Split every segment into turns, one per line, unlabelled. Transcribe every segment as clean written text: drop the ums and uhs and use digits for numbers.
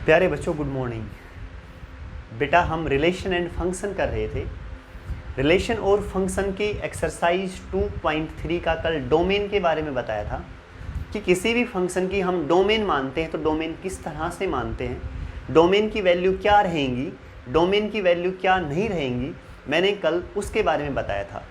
प्यारे बच्चों, good morning. बेटा हम रिलेशन एंड फंक्शन कर रहे थे। रिलेशन और फंक्शन की एक्सरसाइज 2.3 का कल डोमेन के बारे में बताया था कि किसी भी फंक्शन की हम डोमेन मानते हैं तो डोमेन किस तरह से मानते हैं, डोमेन की वैल्यू क्या रहेंगी, डोमेन की वैल्यू क्या नहीं रहेंगी, मैंने कल उसके बारे में बताया था।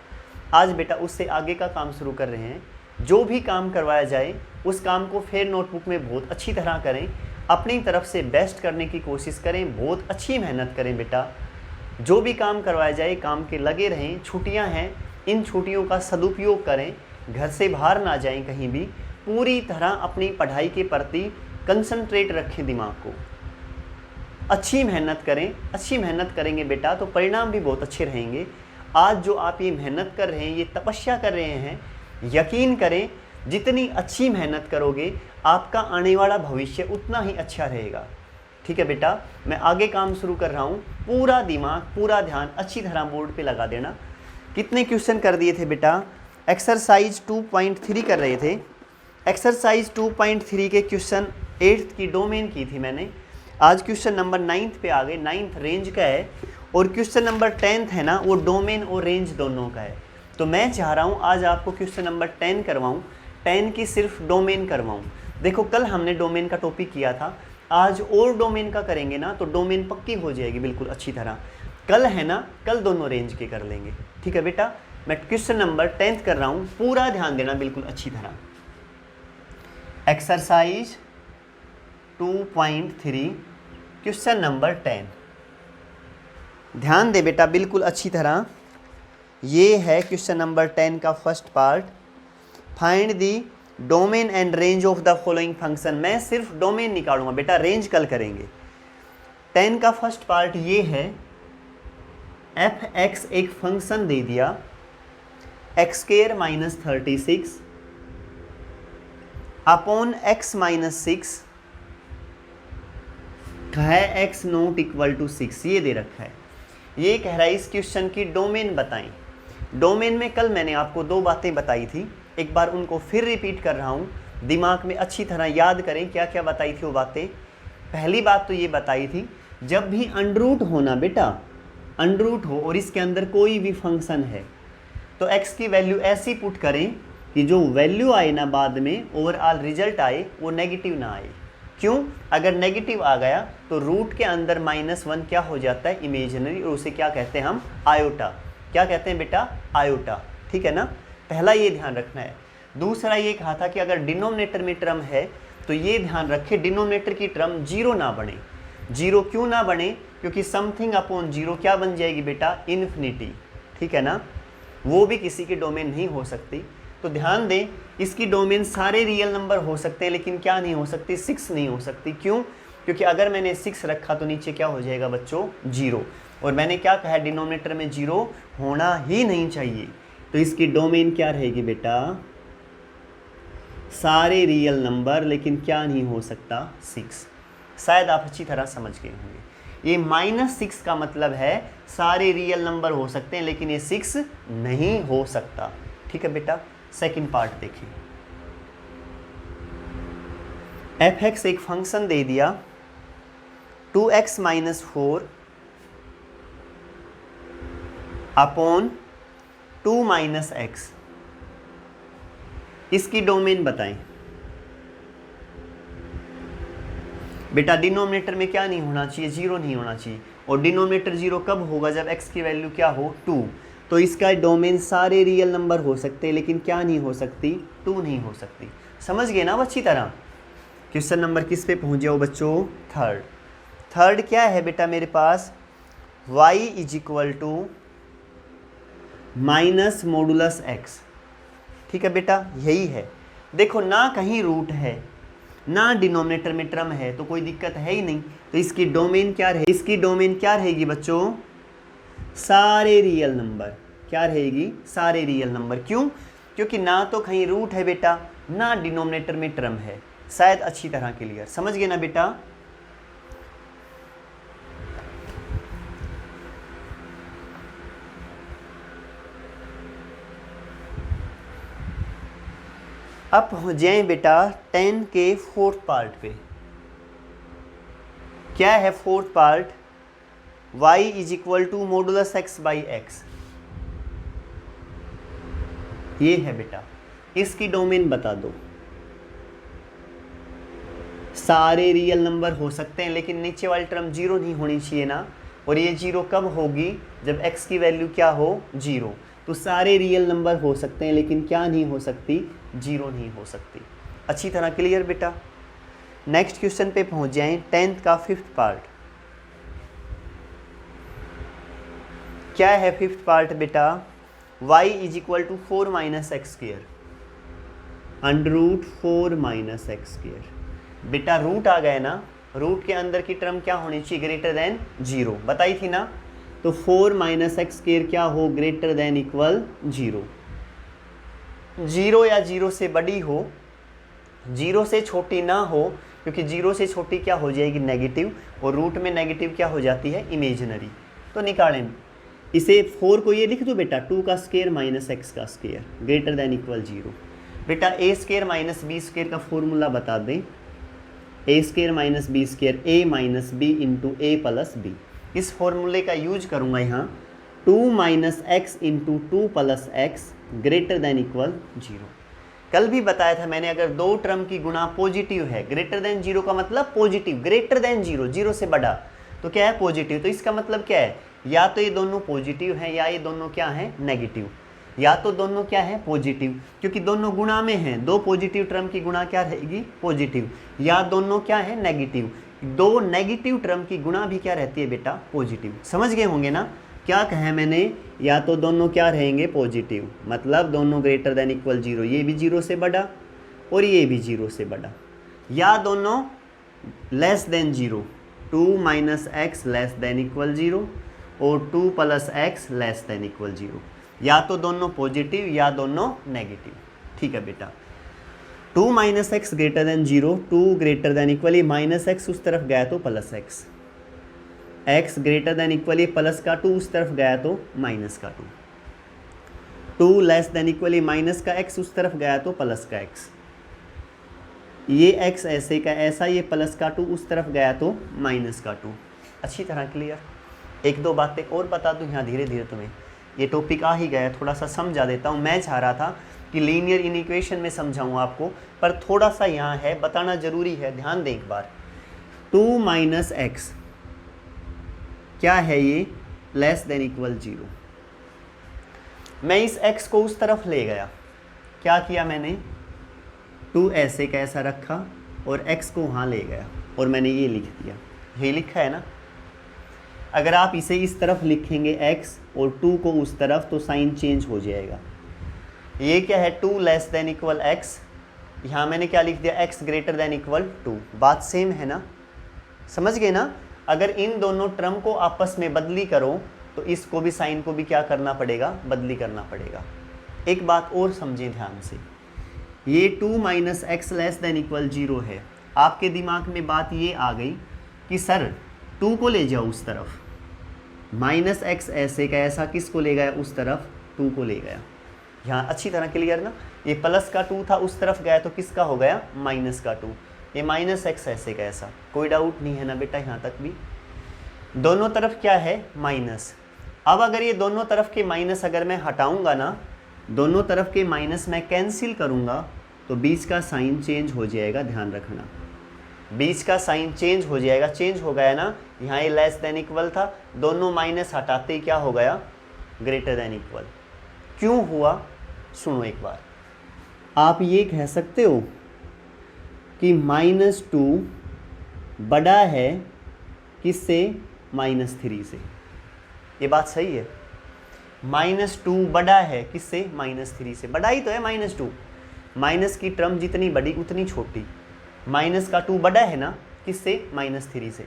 आज बेटा उससे आगे का काम शुरू कर रहे हैं। जो भी काम करवाया जाए उस काम को फिर नोटबुक में बहुत अच्छी तरह करें, अपनी तरफ से बेस्ट करने की कोशिश करें, बहुत अच्छी मेहनत करें बेटा। जो भी काम करवाया जाए काम के लगे रहें। छुट्टियां हैं, इन छुट्टियों का सदुपयोग करें, घर से बाहर ना जाएं कहीं भी, पूरी तरह अपनी पढ़ाई के प्रति कंसंट्रेट रखें, दिमाग को अच्छी मेहनत करें। अच्छी मेहनत करेंगे बेटा तो परिणाम भी बहुत अच्छे रहेंगे। आज जो आप ये मेहनत कर रहे हैं, ये तपस्या कर रहे हैं, यकीन करें जितनी अच्छी मेहनत करोगे आपका आने वाला भविष्य उतना ही अच्छा रहेगा। ठीक है बेटा, मैं आगे काम शुरू कर रहा हूँ। पूरा दिमाग, पूरा ध्यान अच्छी तरह बोर्ड पे लगा देना। कितने क्वेश्चन कर दिए थे बेटा? एक्सरसाइज 2.3 कर रहे थे। एक्सरसाइज 2.3 के क्वेश्चन 8th की डोमेन की थी मैंने। आज क्वेश्चन नंबर 9th पे आ गए। 9th रेंज का है और क्वेश्चन नंबर 10th है ना, वो डोमेन और रेंज दोनों का है। तो मैं चाह रहा हूँ आज आपको क्वेश्चन नंबर 10 करवाऊँ, 10 की सिर्फ डोमेन करवाऊँ। देखो कल हमने डोमेन का टॉपिक किया था, आज और डोमेन का करेंगे ना तो डोमेन पक्की हो जाएगी बिल्कुल अच्छी तरह। कल है ना, कल दोनों रेंज के कर लेंगे। ठीक है बेटा, मैं क्वेश्चन नंबर 10 कर रहा हूँ, पूरा ध्यान देना बिल्कुल अच्छी तरह। Exercise 2.3 question number 10। ध्यान दे बेटा बिल्कुल अच्छी तरह। ये है क्वेश्चन नंबर 10 का first part. Find the domain and range of the following function. मैं सिर्फ डोमेन निकालूंगा बेटा, रेंज कल करेंगे। 10 का फर्स्ट पार्ट ये है, f(x) एक फंक्शन दे दिया x² - 36 अपॉन x - 6 है x नॉट इक्वल टू 6। ये दे रखा है। ये कह रहा है इस क्वेश्चन की डोमेन बताएं। डोमेन में कल मैंने आपको दो बातें बताई थी, एक बार उनको फिर रिपीट कर रहा हूँ, दिमाग में अच्छी तरह याद करें क्या क्या बताई थी वो बातें। पहली बात तो ये बताई थी, जब भी अंडरूट हो ना बेटा, अंडरूट हो और इसके अंदर कोई भी फंक्शन है तो x की वैल्यू ऐसी पुट करें कि जो वैल्यू आए ना बाद में, ओवरऑल रिजल्ट आए, वो नेगेटिव ना आए। क्यों? अगर नेगेटिव आ गया तो रूट के अंदर -1 क्या हो जाता है, इमेजिनरी, और उसे क्या कहते हैं हम, आयोटा। क्या कहते हैं बेटा? आयोटा। ठीक है ना, पहला ये ध्यान रखना है। दूसरा ये कहा था कि अगर डिनोमिनेटर में टर्म है तो ये ध्यान रखें डिनोमिनेटर की टर्म 0 ना बने। 0 क्यों ना बने? क्योंकि समथिंग अपॉन 0 क्या बन जाएगी बेटा, इन्फिनिटी। ठीक है ना, वो भी किसी की डोमेन नहीं हो सकती। तो ध्यान दें, इसकी डोमेन सारे रियल नंबर हो सकते हैं लेकिन क्या नहीं हो सकती, 6 नहीं हो सकती। क्यों? क्योंकि अगर मैंने 6 रखा तो नीचे क्या हो जाएगा बच्चों, 0। और मैंने क्या कहा, डिनोमिनेटर में 0 होना ही नहीं चाहिए। तो इसकी डोमेन क्या रहेगी बेटा, सारे रियल नंबर, लेकिन क्या नहीं हो सकता, 6। शायद आप अच्छी तरह समझ गए होंगे। ये -6 का मतलब है सारे रियल नंबर हो सकते हैं लेकिन ये 6 नहीं हो सकता। ठीक है बेटा, सेकंड पार्ट देखिए। f(x) एक फंक्शन दे दिया 2x - 4 अपॉन 2 - x। इसकी डोमेन बताएं बेटा। डिनोमिनेटर में क्या नहीं होना चाहिए, 0 नहीं होना चाहिए। और डिनोमिनेटर 0 कब होगा, जब x की वैल्यू क्या हो, 2। तो इसका डोमेन सारे रियल नंबर हो सकते हैं लेकिन क्या नहीं हो सकती, 2 नहीं हो सकती। समझ गए ना अच्छी तरह। क्वेश्चन नंबर किस पे पहुंच जाओ बच्चों, थर्ड। थर्ड क्या है बेटा मेरे पास, y = -mod(x). ठीक है बेटा, यही है। देखो ना कहीं रूट है ना डिनोमिनेटर में टर्म है तो कोई दिक्कत है ही नहीं। तो इसकी डोमेन क्या रहेगी, इसकी डोमेन क्या रहेगी बच्चों, सारे रियल नंबर। क्या रहेगी, सारे रियल नंबर। क्यों? क्योंकि ना तो कहीं रूट है बेटा, ना डिनोमिनेटर में टर्म है। शायद अच्छी तरह क्लियर समझ गए ना बेटा। अब हो जाए बेटा 10 के 4th पार्ट पे। क्या है fourth part, y is equal to modulus x by X, ये है बेटा। इसकी डोमेन बता दो। सारे रियल नंबर हो सकते हैं लेकिन नीचे वाली टर्म जीरो नहीं होनी चाहिए ना, और ये जीरो कब होगी, जब x की वैल्यू क्या हो, जीरो। तो सारे रियल नंबर हो सकते हैं लेकिन क्या नहीं हो सकती, जीरो नहीं हो सकती। अच्छी तरह क्लियर बेटा। नेक्स्ट क्वेश्चन पे पहुंच जाएं, 10th का 5th पार्ट। क्या है 5th पार्ट बेटा, y is equal to 4 minus X square, under root 4 minus X square. बेटा रूट आ गए ना, रूट के अंदर की टर्म क्या होनी चाहिए, ग्रेटर देन जीरो, बताई थी ना। तो 4 माइनस एक्स स्क्वेयर क्या हो, greater than equal zero. Zero या जीरो से बड़ी हो, जीरो से छोटी ना हो, क्योंकि जीरो से छोटी क्या हो जाएगी, नेगेटिव, और रूट में नेगेटिव क्या हो जाती है, इमेजिनरी। तो निकालें इसे, 4 को ये लिख दो बेटा, 2 का स्क्वायर माइनस एक्स का square greater than equal zero. बेटा ए स्क्वायर माइनस बी स्क्वायर का फॉर्मूला बता दें, ए स्क्वायर माइनस बी स्क्वायर, ए माइनस बी इंटू ए प्लस बी। इस फॉर्मूले का यूज करूँगा यहाँ, 2 minus x into 2 plus x greater than equal zero. कल भी बताया था मैंने, अगर दो टर्म की गुणा पॉजिटिव है, ग्रेटर देन जीरो का मतलब positive, greater than zero, zero से बड़ा, तो क्या है, पॉजिटिव। तो इसका मतलब क्या है, या तो ये दोनों पॉजिटिव हैं या ये दोनों क्या हैं, नेगेटिव। या तो दोनों क्या है, पॉजिटिव, क्योंकि दोनों गुणा में हैं, दो पॉजिटिव टर्म की गुणा क्या रहेगी, पॉजिटिव। या दोनों क्या है, नेगेटिव, दो नेगेटिव टर्म की गुणा भी क्या रहती है बेटा, पॉजिटिव। समझ गए होंगे ना क्या कहा मैंने, या तो दोनों क्या रहेंगे, पॉजिटिव, मतलब दोनों ग्रेटर देन इक्वल जीरो, ये भी जीरो से बड़ा और ये भी जीरो से बड़ा, या दोनों less than zero, 2 minus x less than equal zero और 2 plus x less than equal zero. या तो दोनों पॉजिटिव या दोनों नेगेटिव। ठीक है बेटा, 2 minus x greater than zero, 2 greater than equal, ये माइनस एक्स उस तरफ गया तो plus x, x greater than equal, ये प्लस का 2 उस तरफ गया तो माइनस का 2, 2 लेस देन इक्वल, ये माइनस का एक्स उस तरफ गया तो प्लस का एक्स, ये एक्स ऐसे का ऐसा, ये प्लस का 2 उस तरफ गया तो माइनस का 2। अच्छी तरह क्लियर। एक दो बातें और बता दूं यहाँ धीरे धीरे, तुम्हें ये टॉपिक आ ही गया, थोड़ा सा समझा देता हूँ। मैं चाह रहा था कि लीनियर इनइक्वेशन में समझाऊँ आपको, पर थोड़ा सा यहाँ है, बताना जरूरी है, ध्यान दें एक बार। 2 माइनस एक्स क्या है, ये लेस देन इक्वल जीरो। मैं इस x को उस तरफ ले गया, क्या किया मैंने, 2 ऐसे का ऐसा रखा और x को वहाँ ले गया और मैंने ये लिख दिया, ये लिखा है ना। अगर आप इसे इस तरफ लिखेंगे x और 2 को उस तरफ, तो साइन चेंज हो जाएगा। ये क्या है, 2 लेस देन इक्वल x, यहाँ मैंने क्या लिख दिया, x ग्रेटर देन इक्वल 2। बात सेम है ना, समझ गए ना। अगर इन दोनों टर्म को आपस में बदली करो तो इसको भी, साइन को भी क्या करना पड़ेगा, बदली करना पड़ेगा। एक बात और समझें ध्यान से, ये 2 minus x less than equal zero है। आपके दिमाग में बात ये आ गई कि सर 2 को ले जाओ उस तरफ, माइनस एक्स ऐसे का ऐसा किसको ले गया, उस तरफ 2 को ले गया। यहाँ अच्छी तरह क्लियर ना, ये प्लस का 2 था उस तरफ गया तो किसका हो गया, माइनस का 2, ये माइनस एक्स ऐसे का ऐसा, कोई डाउट नहीं है ना बेटा, यहाँ तक भी दोनों तरफ क्या है, माइनस। अब अगर ये दोनों तरफ के माइनस अगर मैं हटाऊंगा ना, दोनों तरफ के माइनस मैं कैंसिल करूंगा तो बीच का साइन चेंज हो जाएगा, ध्यान रखना, बीच का साइन चेंज हो जाएगा। चेंज हो गया ना, यहाँ ये लेस देन इक्वल था, दोनों माइनस हटाते ही क्या हो गया, ग्रेटर देन इक्वल। क्यों हुआ, सुनो एक बार। आप ये कह सकते हो कि -2 बड़ा है किससे, -3 से, ये बात सही है। -2 बड़ा है किससे, -3 से, बड़ा ही तो है -2, माइनस की टर्म जितनी बड़ी उतनी छोटी, माइनस का 2 बड़ा है ना किससे, -3 से।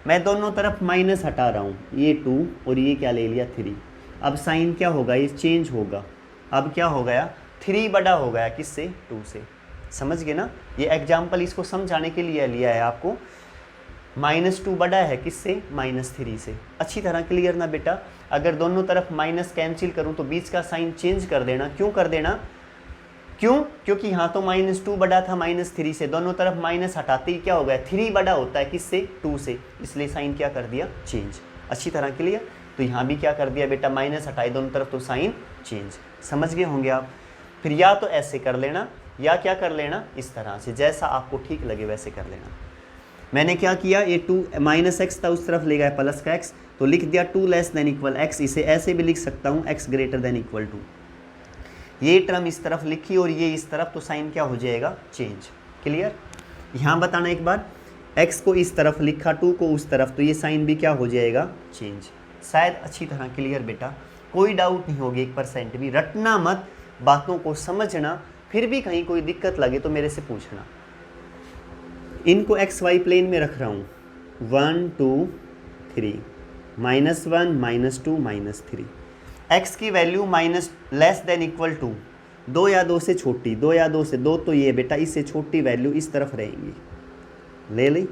मैं दोनों तरफ माइनस हटा रहा हूँ, ये 2 और ये क्या ले लिया 3। अब साइन क्या होगा, ये चेंज होगा। अब क्या हो गया, 3 बड़ा हो गया किससे, 2 से। समझ गए ना, ये एग्जाम्पल इसको समझाने के लिए लिया है आपको। -2 बड़ा है किससे, -3 से। अच्छी तरह क्लियर ना बेटा। अगर दोनों तरफ माइनस कैंसिल करूं तो बीच का साइन चेंज कर देना। क्यों कर देना, क्यों? क्योंकि यहाँ तो -2 बड़ा था -3 से, दोनों तरफ माइनस हटाते ही क्या हो गया, 3 बड़ा होता है किससे, 2 से, इसलिए साइन क्या कर दिया, चेंज। अच्छी तरह क्लियर। तो यहाँ भी क्या कर दिया बेटा, माइनस हटाए दोनों तरफ तो साइन चेंज। समझ गए होंगे आप। फिर या तो ऐसे कर लेना या क्या कर लेना, इस तरह से, जैसा आपको ठीक लगे वैसे कर लेना। मैंने क्या किया, ये 2 -x था, उस तरफ ले गया प्लस का x, तो लिख दिया 2 < x। इसे ऐसे भी लिख सकता हूँ x > 2। ये टर्म इस तरफ लिखी और ये इस तरफ, तो साइन क्या हो जाएगा, चेंज। क्लियर। यहाँ बताना एक बार, x को इस तरफ लिखा, 2 को उस तरफ, तो ये साइन भी क्या हो जाएगा, चेंज। शायद अच्छी तरह क्लियर बेटा, कोई डाउट नहीं होगी 1% भी। रटना मत, बातों को समझना, फिर भी कहीं कोई दिक्कत लगे तो मेरे से पूछना। इनको XY प्लेन में रख रहा हूँ, 1 2 3, -1 -2 -3। x की वैल्यू < 2 या 2 से छोटी, 2 या 2 से 2 तो ये बेटा, इससे छोटी वैल्यू इस तरफ रहेंगी, ले ली।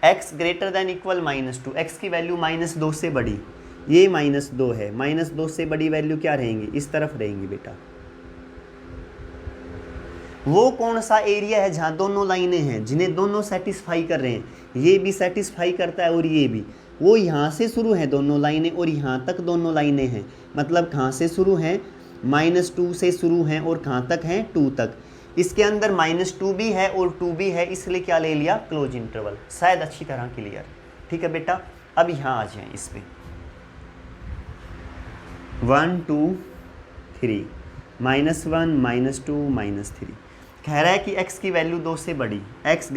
x > -2, x की वैल्यू -2 से बड़ी, ये -2 है, -2 से बड़ी वैल्यू क्या रहेंगी, इस तरफ रहेंगी बेटा। वो कौन सा एरिया है जहाँ दोनों लाइनें हैं, जिन्हें दोनों सेटिस्फाई कर रहे हैं, ये भी सेटिस्फाई करता है और ये भी, वो यहाँ से शुरू है दोनों लाइनें और यहाँ तक दोनों लाइनें हैं। मतलब कहाँ से शुरू हैं, -2 से शुरू हैं और कहाँ तक हैं, 2 तक। इसके अंदर -2 भी है और 2 भी है, इसलिए क्या ले लिया, क्लोज इंटरवल। शायद अच्छी तरह क्लियर। ठीक है बेटा, अब यहाँ आ जाएं इस पे, 1 2 3, -1 -2 -3। कह रहा है कि x की वैल्यू 2 से बड़ी, x >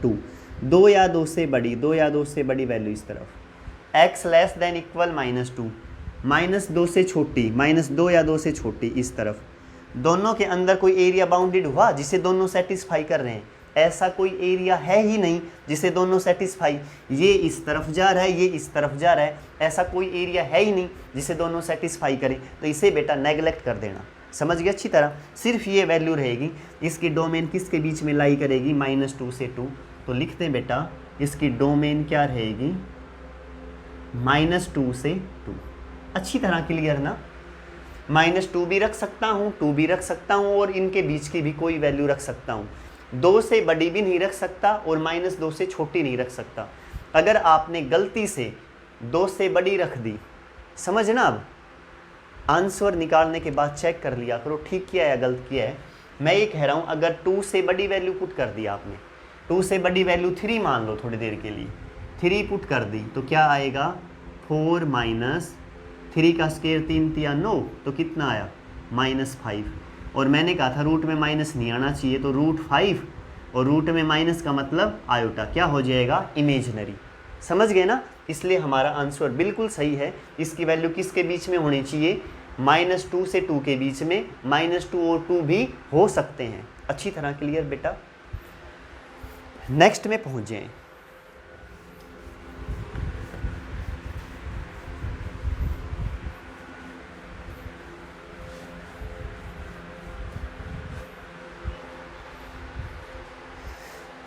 2, 2 या 2 से बड़ी, 2 या 2 से बड़ी वैल्यू इस तरफ, x < -2, -2 से छोटी, -2 या 2 से छोटी इस तरफ। दोनों के अंदर कोई एरिया बाउंडेड हुआ जिसे दोनों सेटिस्फाई कर रहे हैं, ऐसा कोई एरिया है ही नहीं जिसे दोनों सेटिस्फाई, ये इस तरफ जा रहा है, ये इस तरफ जा रहा है, ऐसा कोई एरिया है ही नहीं जिसे दोनों सेटिस्फाई करें, तो इसे बेटा नेगलेक्ट कर देना। समझ गए अच्छी तरह। सिर्फ ये वैल्यू रहेगी, इसकी डोमेन किसके बीच में लाई करेगी, -2 से 2। तो लिखते हैं बेटा, इसकी डोमेन क्या रहेगी, -2 से 2। अच्छी तरह क्लियर ना। -2 भी रख सकता हूँ, 2 भी रख सकता हूँ और इनके बीच की भी कोई वैल्यू रख सकता हूँ। 2 से बड़ी भी नहीं रख सकता और -2 से छोटी नहीं रख सकता। अगर आपने गलती से 2 से बड़ी रख दी, समझना, अब आंसर निकालने के बाद चेक कर लिया करो ठीक किया या गलत किया है। मैं ये कह रहा हूँ, अगर 2 से बड़ी वैल्यू पुट कर दी आपने, 2 से बड़ी वैल्यू 3 मान लो थोड़ी देर के लिए, 3 पुट कर दी तो क्या आएगा, 4 - 3 का स्क्वायर 3 तिया 9, तो कितना आया, -5। और मैंने कहा था रूट में माइनस नहीं आना चाहिए, तो √5 और रूट में माइनस का मतलब आयोटा, क्या हो जाएगा, इमेजिनरी। समझ गए ना। इसलिए हमारा आंसर बिल्कुल सही है। इसकी वैल्यू किसके बीच में होनी चाहिए, -2 से 2 के बीच में, -2 और 2 भी हो सकते हैं। अच्छी तरह क्लियर बेटा। नेक्स्ट में पहुंच जाएं।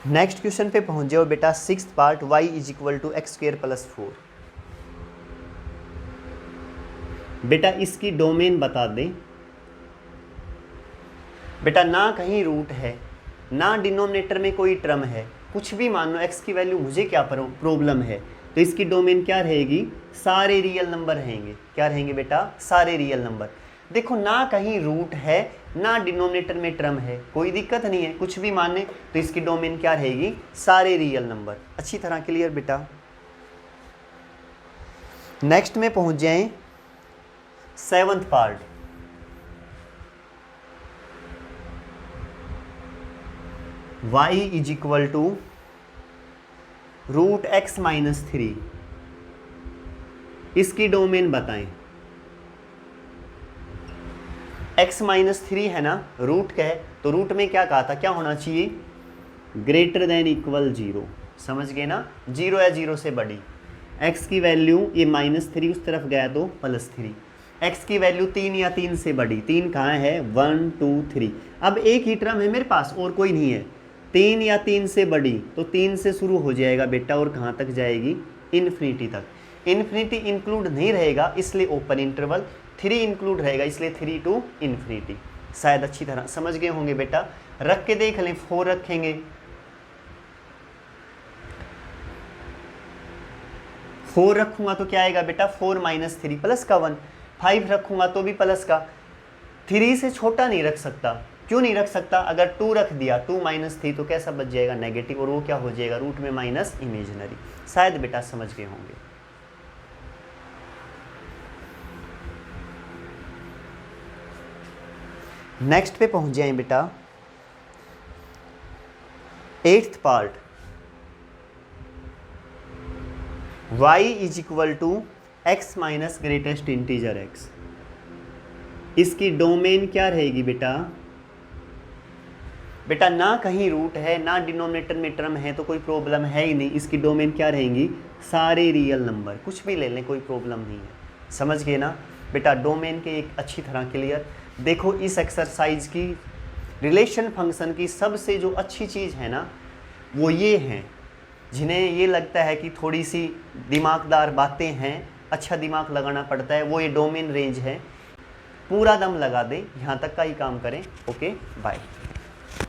नेक्स्ट क्वेश्चन पे पहुंच जाओ बेटा, 6th पार्ट, y = x² + 4। बेटा इसकी डोमेन बता दें। बेटा ना कहीं रूट है, ना डिनोमिनेटर में कोई टर्म है, कुछ भी मान लो, x की वैल्यू मुझे क्या प्रॉब्लम है, तो इसकी डोमेन क्या रहेगी, सारे रियल नंबर रहेंगे। क्या रहेंगे बेटा, सारे रियल नंबर। देखो ना कहीं रूट है, ना डिनोमिनेटर में टर्म है, कोई दिक्कत नहीं है, कुछ भी माने, तो इसकी डोमेन क्या रहेगी, सारे रियल नंबर। अच्छी तरह क्लियर बेटा। नेक्स्ट में पहुंच जाएं, 7th पार्ट, y = √x - 3। इसकी डोमेन बताएं। x - 3 है ना, रूट का है, तो रूट में क्या कहा था, क्या होना चाहिए, > 0। समझ गए ना, 0 या 0 से बड़ी। x की वैल्यू, ये -3 उस तरफ गया तो +3। x की वैल्यू 3 या 3 से बड़ी, 3 कहाँ है, 1 2 3। अब एक ही टर्म है मेरे पास और कोई नहीं है, 3 या 3 से बड़ी, तो 3 से शुरू हो जाएगा बेटा और कहाँ तक जाएगी, इन्फिनिटी तक। इन्फिनिटी इंक्लूड नहीं रहेगा इसलिए ओपन इंटरवल, 3 इंक्लूड रहेगा इसलिए 3 to ∞। शायद अच्छी तरह समझ गए होंगे बेटा। रख के देख लें, 4 रखेंगे, 4 रखूंगा तो क्या आएगा बेटा, 4 माइनस 3 प्लस का 1। 5 रखूंगा तो भी प्लस का। 3 से छोटा नहीं रख सकता। क्यों नहीं रख सकता, अगर 2 रख दिया, 2 माइनस 3 तो कैसा बच जाएगा, नेगेटिव, और वो क्या हो जाएगा, रूट में माइनस इमेजिनरी। शायद बेटा समझ गए होंगे। नेक्स्ट पे पहुंच जाएं बेटा, 8th part, y is equal to X minus greatest integer x। इसकी डोमेन क्या रहेगी बेटा, बेटा ना कहीं रूट है ना डिनोमिनेटर में टर्म है तो कोई प्रॉब्लम है ही नहीं। इसकी डोमेन क्या रहेंगी, सारे रियल नंबर, कुछ भी ले लें कोई प्रॉब्लम नहीं है। समझ गए ना बेटा, डोमेन के एक अच्छी तरह क्लियर। देखो इस एक्सरसाइज की रिलेशन फंक्शन की सबसे जो अच्छी चीज़ है ना वो ये हैं, जिन्हें ये लगता है कि थोड़ी सी दिमागदार बातें हैं, अच्छा दिमाग लगाना पड़ता है, वो ये डोमेन रेंज है। पूरा दम लगा दें, यहाँ तक का ही काम करें। Okay bye.